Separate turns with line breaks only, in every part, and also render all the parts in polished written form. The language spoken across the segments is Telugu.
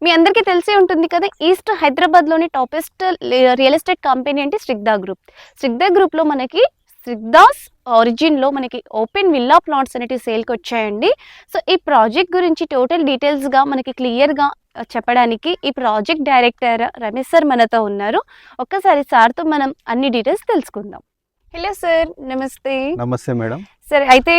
మీ అందరికీ తెలిసే ఉంటుంది కదా, ఈస్ట్ హైదరాబాద్లోని టాపెస్ట్ రియల్ ఎస్టేట్ కంపెనీ అంటే స్ట్రిగ్దా గ్రూప్. స్ట్రిగ్దా గ్రూప్లో మనకి స్ట్రిగ్దాస్ ఆరిజిన్లో మనకి ఓపెన్ విల్లా ప్లాట్స్ అనేవి సేల్కి వచ్చాయండి. సో ఈ ప్రాజెక్ట్ గురించి టోటల్ డీటెయిల్స్గా మనకి క్లియర్గా చెప్పడానికి ఈ ప్రాజెక్ట్ డైరెక్టర్ రమేష్ సార్ మనతో ఉన్నారు. ఒక్కసారి సార్తో మనం అన్ని డీటెయిల్స్ తెలుసుకుందాం. హలో సార్, నమస్తే.
నమస్తే మేడం.
సరే, అయితే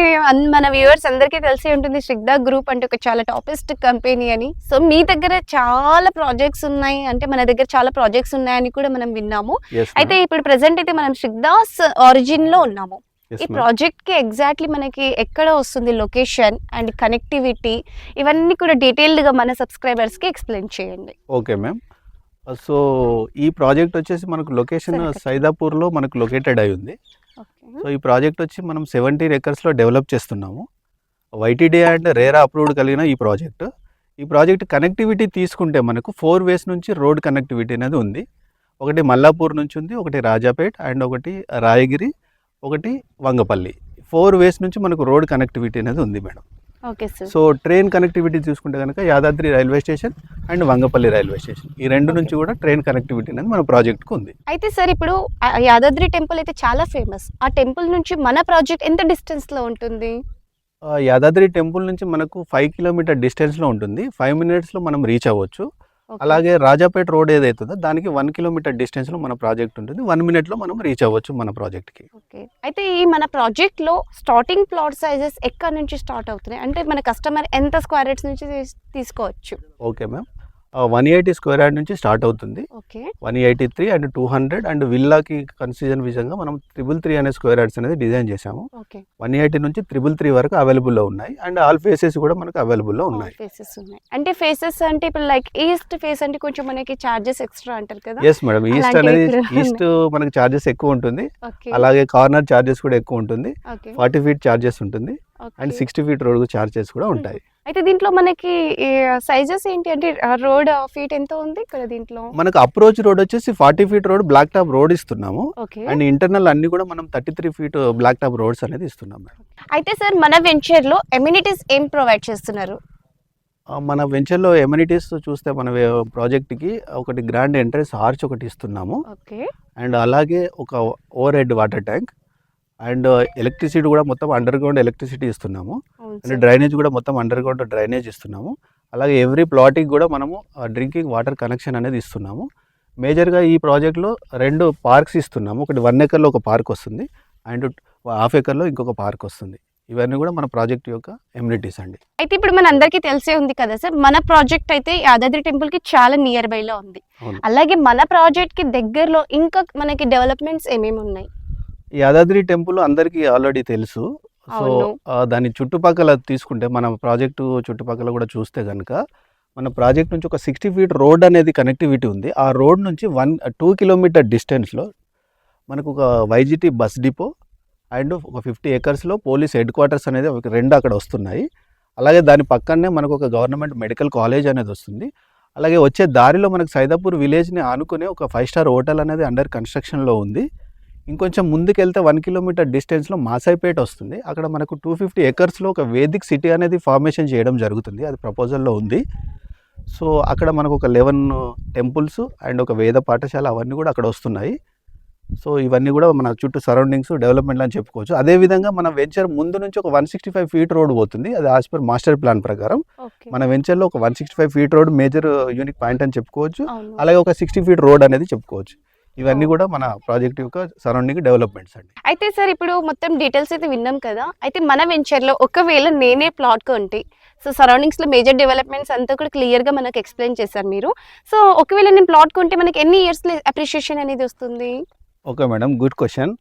మన వ్యూవర్స్ అందరికీ తెలిసి ఉంటుంది స్ట్రిగ్దా గ్రూప్ అంటే ఒక చాలా టాపెస్ట్ కంపెనీ అని. సో మీ దగ్గర చాలా ప్రాజెక్ట్స్ ఉన్నాయి, అంటే మన దగ్గర చాలా ప్రాజెక్ట్స్ ఉన్నాయని కూడా మనం విన్నాము. అయితే ఇప్పుడు ప్రెసెంట్ అయితే మనం స్ట్రిగ్దాస్ ఆరిజిన్ లో ఉన్నాము. ఈ ప్రాజెక్ట్ కి ఎగ్జాక్ట్లీ మనకి ఎక్కడ వస్తుంది లొకేషన్ అండ్ కనెక్టివిటీ, ఇవన్నీ కూడా డీటెయిల్డ్ గా మన సబ్స్క్రైబర్స్ కి ఎక్స్ప్లెయిన్ చేయండి.
Okay ma'am. సో ఈ ప్రాజెక్ట్ వచ్చేసి మనకు లొకేషన్ సైదాపూర్లో మనకు లొకేటెడ్ అయి ఉంది. సో ఈ ప్రాజెక్ట్ వచ్చి మనం 17 acres డెవలప్ చేస్తున్నాము. వైటీడీ అండ్ రేరా అప్రూవ్డ్ కలిగిన ఈ ప్రాజెక్ట్ కనెక్టివిటీ తీసుకుంటే మనకు 4 ways నుంచి రోడ్ కనెక్టివిటీ అనేది ఉంది. ఒకటి మల్లాపూర్ నుంచి ఉంది, ఒకటి రాజాపేట్ అండ్ ఒకటి రాయగిరి, ఒకటి వంగపల్లి. 4 ways నుంచి మనకు రోడ్ కనెక్టివిటీ అనేది ఉంది madam.
Okay sir.
So train connectivity చూసుకుంటే కనుక Yadadri railway station and Vangapalli railway station, ఈ రెండు నుంచి కూడా ట్రైన్ కనెక్టివిటీ అనేది మన ప్రాజెక్ట్కు ఉంది.
అయితే సార్ ఇప్పుడు యాదాద్రి టెంపుల్ అయితే చాలా ఫేమస్. ఆ టెంపుల్ నుంచి మన ప్రాజెక్ట్ ఎంత డిస్టెన్స్లో ఉంటుంది?
యాదాద్రి టెంపుల్ నుంచి మనకు 5 kilometer డిస్టెన్స్లో ఉంటుంది. 5 minutesలో మనం రీచ్ అవ్వచ్చు. అలాగే రాజాపేట రోడ్ ఏదైతుందో దానికి 1 kilometer డిస్టెన్స్లో మన ప్రాజెక్ట్ ఉంటుంది. 1 minuteలో మనం రీచ్ అవ్వచ్చు మన ప్రాజెక్ట్కి.
ఓకే. అయితే ఈ మన ప్రాజెక్ట్లో స్టార్టింగ్ ప్లాట్ సైజెస్ ఎక్కడి నుంచి స్టార్ట్ అవుతున్నాయి, అంటే మన కస్టమర్ ఎంత స్క్వేర్ యార్డ్స్ నుంచి తీసుకోవచ్చు?
Okay ma'am. 180 square yard నుంచి స్టార్ట్ అవుతుంది. 183 అండ్ 200 అండ్ విల్లాకి కన్సిజన్ విధంగా మనం 333 అనే స్క్వేర్ యార్డ్స్ అనేది డిజైన్ చేసాము. 180 నుంచి 333 వరకు అవైలబుల్లో ఉన్నాయి అండ్ ఆల్ ఫేసెస్ కూడా మనకు అవైలబుల్లో ఉన్నాయి.
అంటే ఫేసెస్ అంటే ఇప్పుడు లైక్ ఈస్ట్ ఫేస్ అంటే కొంచెం మనకి చార్జెస్ ఎక్స్ట్రా అంటారు కదా?
ఎస్ మేడం, ఈస్ట్ అనేది ఈస్ట్ మనకి చార్జెస్ ఎక్కువ ఉంటుంది. అలాగే కార్నర్ చార్జెస్ కూడా ఎక్కువ ఉంటుంది. 40 feet చార్జెస్ ఉంటుంది అండ్ 60 feet రోడ్ చార్జెస్ కూడా ఉంటాయి.
అయితే దీంట్లో మనకి సైజెస్ ఏంటి, అంటే రోడ్ ఫీట్ ఎంత ఉంది ఇక్కడ? దీంట్లో
మనకు అప్రోచ్ రోడ్ వచ్చేసి 40 feet road black top road ఇస్తున్నాము అండ్ ఇంటర్నల్ అన్ని కూడా మనం 33 feet బ్లాక్ టాప్ రోడ్స్ అనేది ఇస్తున్నాం మేడం.
అయితే సార్ మన వెంచర్ లో ఎమ్యూనిటీస్ ఏం ప్రొవైడ్ చేస్తున్నారు?
మన వెంచర్లో ఎమ్యూనిటీస్ చూస్తే మన ప్రాజెక్ట్కి ఒకటి గ్రాండ్ ఎంట్రన్స్ ఆర్చ్ ఒకటి ఇస్తున్నాము అండ్ అలాగే ఒక over head water tank and electricity కూడా మొత్తం అండర్ గ్రౌండ్ ఎలక్ట్రిసిటీ ఇస్తున్నాము అండ్ డ్రైనేజ్ కూడా మొత్తం అండర్ గ్రౌండ్ డ్రైనేజ్ ఇస్తున్నాము. అలాగే ఎవ్రీ ప్లాట్కి కూడా మనము డ్రింకింగ్ వాటర్ కనెక్షన్ అనేది ఇస్తున్నాము. మేజర్గా ఈ ప్రాజెక్ట్లో 2 పార్క్స్ ఇస్తున్నాము. ఒకటి 1 acre ఒక పార్క్ వస్తుంది అండ్ ½ acre ఇంకొక పార్క్ వస్తుంది. ఇవన్నీ కూడా మన ప్రాజెక్ట్ యొక్క ఎమ్యూనిటీస్ అండి.
అయితే ఇప్పుడు మన అందరికీ తెలిసే ఉంది కదా సార్, మన ప్రాజెక్ట్ అయితే యాదాద్రి టెంపుల్ కి చాలా నియర్ బై లో ఉంది. అలాగే మన ప్రాజెక్ట్ కి దగ్గరలో ఇంకా మనకి డెవలప్మెంట్స్ ఏమేమి ఉన్నాయి?
యాదాద్రి టెంపుల్ అందరికీ ఆల్రెడీ తెలుసు. సో దాని చుట్టుపక్కల తీసుకుంటే మన ప్రాజెక్టు చుట్టుపక్కల కూడా చూస్తే కనుక మన ప్రాజెక్ట్ నుంచి ఒక 60 feet రోడ్ అనేది కనెక్టివిటీ ఉంది. ఆ రోడ్ నుంచి 2 kilometer డిస్టెన్స్లో మనకు ఒక వైజిటి బస్ డిపో అండ్ ఒక 50 acres పోలీస్ హెడ్ క్వార్టర్స్ అనేది 2 అక్కడ వస్తున్నాయి. అలాగే దాని పక్కనే మనకు ఒక గవర్నమెంట్ మెడికల్ కాలేజ్ అనేది వస్తుంది. అలాగే వచ్చే దారిలో మనకు సైదాపూర్ విలేజ్ని ఆనుకునే ఒక 5-star హోటల్ అనేది అండర్ కన్స్ట్రక్షన్లో ఉంది. ఇంకొంచెం ముందుకెళ్తే 1 kilometer డిస్టెన్స్లో మాసాయిపేట వస్తుంది. అక్కడ మనకు 250 acres ఒక వేదిక్ సిటీ అనేది ఫార్మేషన్ చేయడం జరుగుతుంది. అది ప్రపోజల్లో ఉంది. సో అక్కడ మనకు ఒక 11 temples అండ్ ఒక వేద పాఠశాల అవన్నీ కూడా అక్కడ వస్తున్నాయి. సో ఇవన్నీ కూడా మన చుట్టూ సరౌండింగ్స్ డెవలప్మెంట్ అని చెప్పుకోవచ్చు. అదేవిధంగా మన వెంచర్ ముందు నుంచి ఒక 165 feet రోడ్ పోతుంది. అది యాజ్ పర్ మాస్టర్ ప్లాన్ ప్రకారం మన వెంచర్లో ఒక 165 feet road major unique point అని చెప్పుకోవచ్చు. అలాగే ఒక 60 feet రోడ్ అనేది చెప్పుకోవచ్చు. ఇవన్నీ కూడా మన ప్రాజెక్ట్ యొక్క సరౌండింగ్ డెవలప్మెంట్స్ అండి.
అయితే సార్ ఇప్పుడు మొత్తం డీటెయిల్స్ అయితే విన్నాం కదా. అయితే మన వెంచర్లో ఒకవేళ నేనే ప్లాట్ కొంటే, సో సరౌండింగ్స్లో మేజర్ డెవలప్మెంట్స్ అంతా కూడా క్లియర్గా మనకు ఎక్స్ప్లెయిన్ చేశారు మీరు. సో ఒకవేళ నేను ప్లాట్ కొంటే మనకి ఎన్ని ఇయర్స్లో అప్రిషియేషన్ అనేది వస్తుంది?
Okay madam, good question.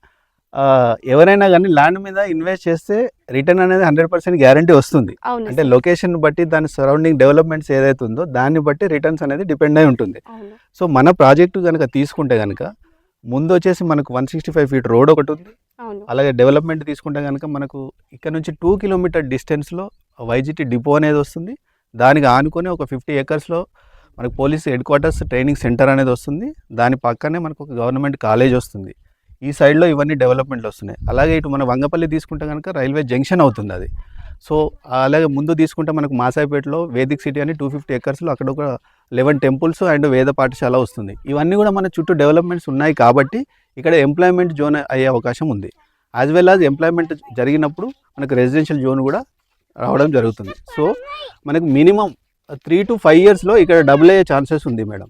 ఎవరైనా కానీ ల్యాండ్ మీద ఇన్వెస్ట్ చేస్తే రిటర్న్ అనేది 100% గ్యారంటీ వస్తుంది. అంటే లొకేషన్ బట్టి దాని సరౌండింగ్ డెవలప్మెంట్స్ ఏదైతే ఉందో దాన్ని బట్టి రిటర్న్స్ అనేది డిపెండ్ అయి ఉంటుంది. సో మన ప్రాజెక్టు కనుక తీసుకుంటే కనుక ముందు వచ్చేసి మనకు 165 feet రోడ్ ఒకటి ఉంది. అలాగే డెవలప్మెంట్ తీసుకుంటే కనుక మనకు ఇక్కడ నుంచి 2 kilometer డిస్టెన్స్లో వైజిటి డిపో అనేది వస్తుంది. దానికి ఆనుకొని ఒక 50 acres మనకు police head quarters training centre అనేది వస్తుంది. దాని పక్కనే మనకు ఒక గవర్నమెంట్ కాలేజ్ వస్తుంది. ఈ సైడ్లో ఇవన్నీ డెవలప్మెంట్లు వస్తున్నాయి. అలాగే ఇటు మన వంగపల్లి తీసుకుంటే కనుక రైల్వే జంక్షన్ అవుతుంది అది. సో అలాగే ముందు తీసుకుంటే మనకు మాసాయిపేటలో వేదిక్ సిటీ అని 250 acres అక్కడ ఒక 11 టెంపుల్స్ అండ్ వేద పాఠశాల వస్తుంది. ఇవన్నీ కూడా మన చుట్టూ డెవలప్మెంట్స్ ఉన్నాయి కాబట్టి ఇక్కడ ఎంప్లాయ్మెంట్ జోన్ అయ్యే అవకాశం ఉంది. యాజ్ వెల్ యాజ్ ఎంప్లాయ్మెంట్ జరిగినప్పుడు మనకు రెసిడెన్షియల్ జోన్ కూడా రావడం జరుగుతుంది. సో మనకు మినిమం 3 to 5 yearsలో ఇక్కడ డబుల్ అయ్యే ఛాన్సెస్ ఉంది మేడం.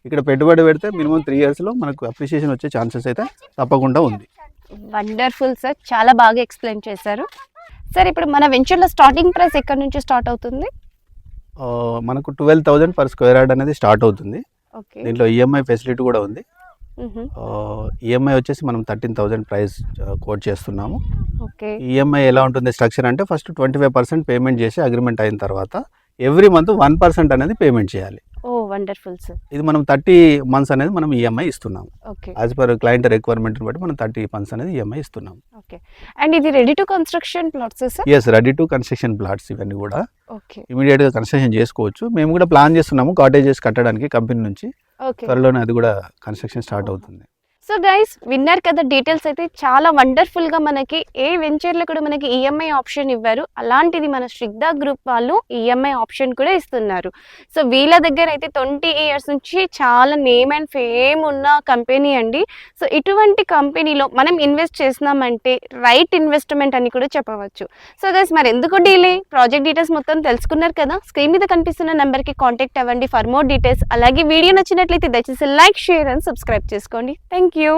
ఇక్కడ పెట్టుబడి పెడితే మినిమం 3 yearsలో మనకు అప్రిషియేషన్ వచ్చే ఛాన్సెస్ అయితే తప్పకుండా ఉంది.
వండర్ఫుల్ సార్, చాలా బాగా ఎక్స్ప్లెయిన్ చేశారు. సార్ ఇప్పుడు మన వెంచర్లో స్టార్టింగ్ ప్రైస్ ఎక్కడి నుంచి స్టార్ట్ అవుతుంది?
మనకు 12,000 per square yard అనేది స్టార్ట్ అవుతుంది.
ఓకే.
దీంట్లో ఈఎంఐ ఫెసిలిటీ కూడా ఉంది. ఈఎంఐ వచ్చేసి మనం 13,000 ప్రైస్ కోట్ చేస్తున్నాము.
ఓకే.
ఈఎంఐ ఎలా ఉంటుంది స్ట్రక్చర్ అంటే ఫస్ట్ 25% పేమెంట్ చేసి అగ్రిమెంట్ అయిన తర్వాత ఎవ్రీ మంత్ 1% అనేది పేమెంట్ చేయాలి.
Oh wonderful sir.
ఇది మనం 30 months అనేది మనం ఈఎంఐ ఇస్తున్నాము.
Okay.
As per client requirement బట్టి మనం 30 months అనేది ఈఎంఐ ఇస్తున్నాం.
ఓకే. అండ్ ఇది ready to construction plots sir?
Yes, ready to construction plots ఇవన్నీ కూడా
ఓకే.
ఇమీడియట్గా కన్స్ట్రక్షన్ చేసుకోవచ్చు. మేము కూడా ప్లాన్ చేస్తున్నాము కాటేజెస్ కట్టడానికి కంపెనీ నుంచి.
ఓకే.
త్వరలోనే అది కూడా కన్స్ట్రక్షన్ స్టార్ట్ అవుతుంది.
సో గైస్ విన్నారు కదా, డీటెయిల్స్ అయితే చాలా వండర్ఫుల్గా మనకి ఏ వెంచర్లో కూడా మనకి ఈఎంఐ ఆప్షన్ ఇవ్వరు. అలాంటిది మన శ్రిగ్ధా గ్రూప్ వాళ్ళు ఈఎంఐ ఆప్షన్ కూడా ఇస్తున్నారు. సో వీళ్ళ దగ్గర అయితే 20 years నుంచి చాలా నేమ్ అండ్ ఫేమ్ ఉన్న కంపెనీ అండి. సో ఇటువంటి కంపెనీలో మనం ఇన్వెస్ట్ చేసినామంటే రైట్ ఇన్వెస్ట్మెంట్ అని కూడా చెప్పవచ్చు. సో గైస్ మరి ఎందుకు డీలే, ప్రాజెక్ట్ డీటెయిల్స్ మొత్తం తెలుసుకున్నారు కదా. స్క్రీన్ మీద కనిపిస్తున్న నెంబర్కి కాంటాక్ట్ అవ్వండి ఫర్ మోర్ డీటెయిల్స్. అలాగే వీడియో నచ్చినట్లయితే దయచేసి లైక్, షేర్ అండ్ సబ్స్క్రైబ్ చేసుకోండి. Thank you.